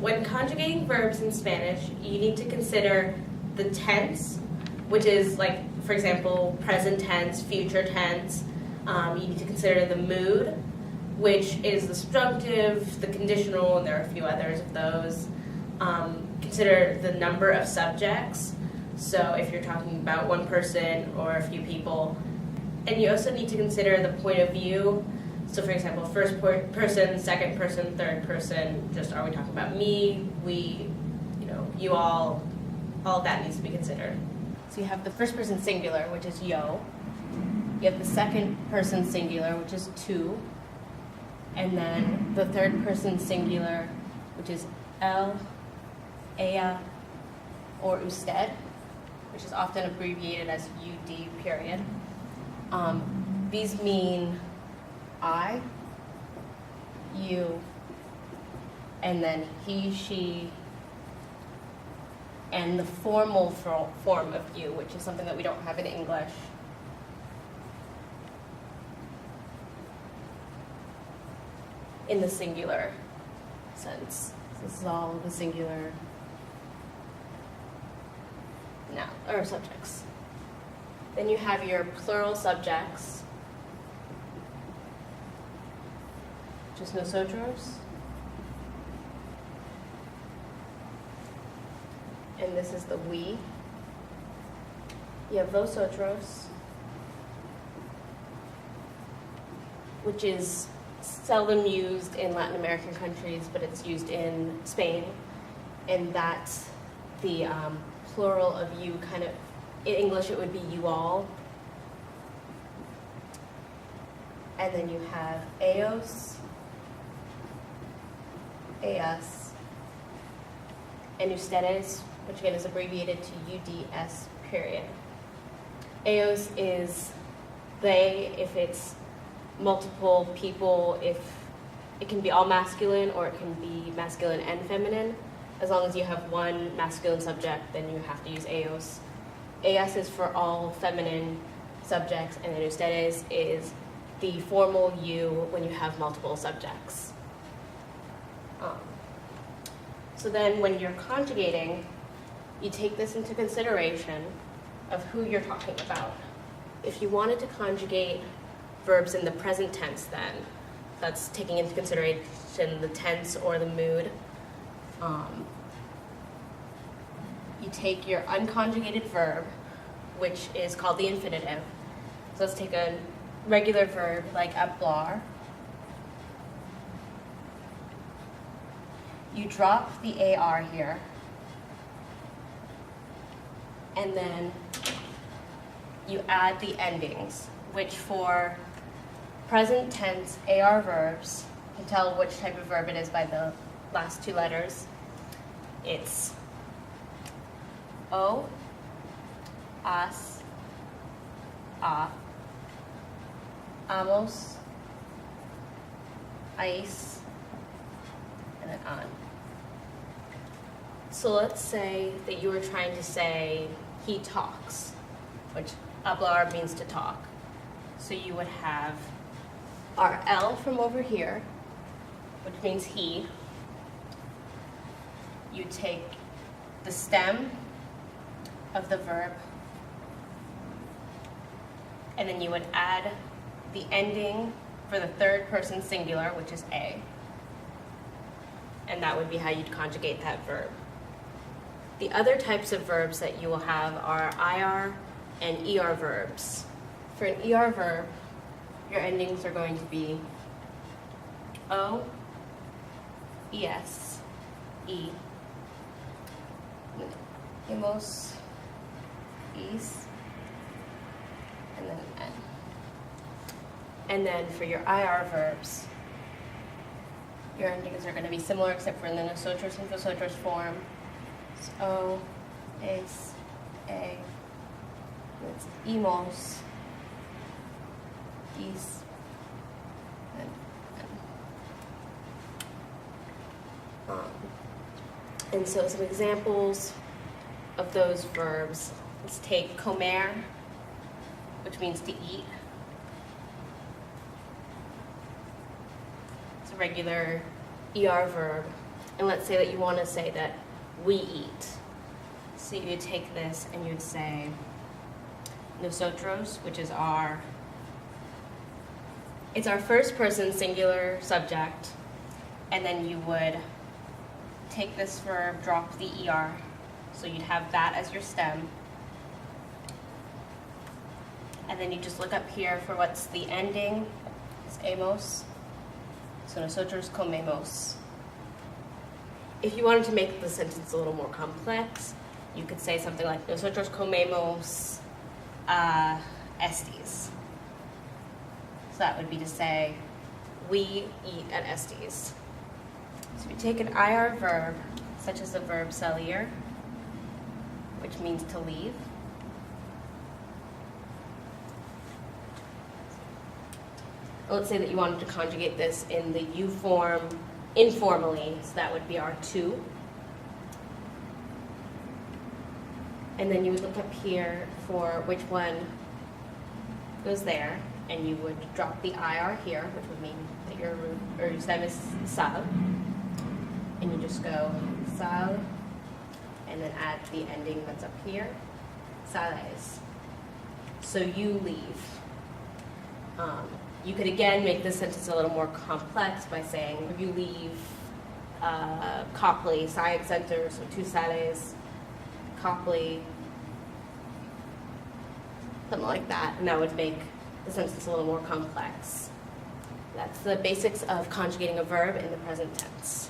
when conjugating verbs in Spanish, you need to consider the tense, which is like, for example, present tense, future tense. You need to consider the mood, which is the subjunctive, the conditional, and there are a few others of those. Consider the number of subjects, so if you're talking about one person or a few people. And you also need to consider the point of view. So for example, first person, second person, third person, just are we talking about me, we, you all of that needs to be considered. So you have the first person singular, which is yo. You have the second person singular, which is tu. And then the third person singular, which is él, ella, or usted, which is often abbreviated as UD period. These mean I, you, and then he, she, and the formal form of you, which is something that we don't have in English. In the singular sense. This is all the singular noun or subjects. Then you have your plural subjects, which is nosotros. And this is the we. You have vosotros, which is seldom used in Latin American countries, but it's used in Spain. And that's the plural of you, kind of, in English it would be you all. And then you have ellos, ellas, and ustedes, which again is abbreviated to UDS period. Ellos is they if it's multiple people, if it can be all masculine or it can be masculine and feminine. As long as you have one masculine subject, then you have to use ellos. Ellas is for all feminine subjects, and then ustedes is the formal you when you have multiple subjects. So then when you're conjugating, you take this into consideration of who you're talking about. If you wanted to conjugate verbs in the present tense, then that's taking into consideration the tense or the mood. You take your unconjugated verb, which is called the infinitive. So let's take a regular verb like hablar. You drop the AR here, and then you add the endings, which for present tense AR verbs, you can tell which type of verb it is by the last two letters. It's O, as, a, amos, ais, and then on. So let's say that you were trying to say he talks, which hablar means to talk. So you would have our L from over here, which means he. You take the stem of the verb, and then you would add the ending for the third person singular, which is A. And that would be how you'd conjugate that verb. The other types of verbs that you will have are IR and ER verbs. For an ER verb, your endings are going to be O, ES, E, imos, is, and then N. And then for your IR verbs, your endings are going to be similar except for in the nosotros and vosotros form. It's O, es, A, it's imos, is, and N. And so some examples of those verbs. Let's take comer, which means to eat. It's a regular ER verb. And let's say that you want to say that we eat. So you would take this and you'd say nosotros, which is it's our first person singular subject, and then you would take this verb, drop the ER, so you'd have that as your stem, and then you just look up here for what's the ending, it's amos, so nosotros comemos. If you wanted to make the sentence a little more complex, you could say something like nosotros comemos estes. So that would be to say, we eat at Estes. So we take an IR verb, such as the verb salir, which means to leave. Let's say that you wanted to conjugate this in the U form informally, so that would be our to. And then you would look up here for which one goes there, and you would drop the IR here, which would mean that your stem is sal. And you just go sal, and then add the ending that's up here, sales. So you leave. You could again make this sentence a little more complex by saying you leave Copley Science Center, so tu sales, Copley, something like that, and that would make the sentence a little more complex. That's the basics of conjugating a verb in the present tense.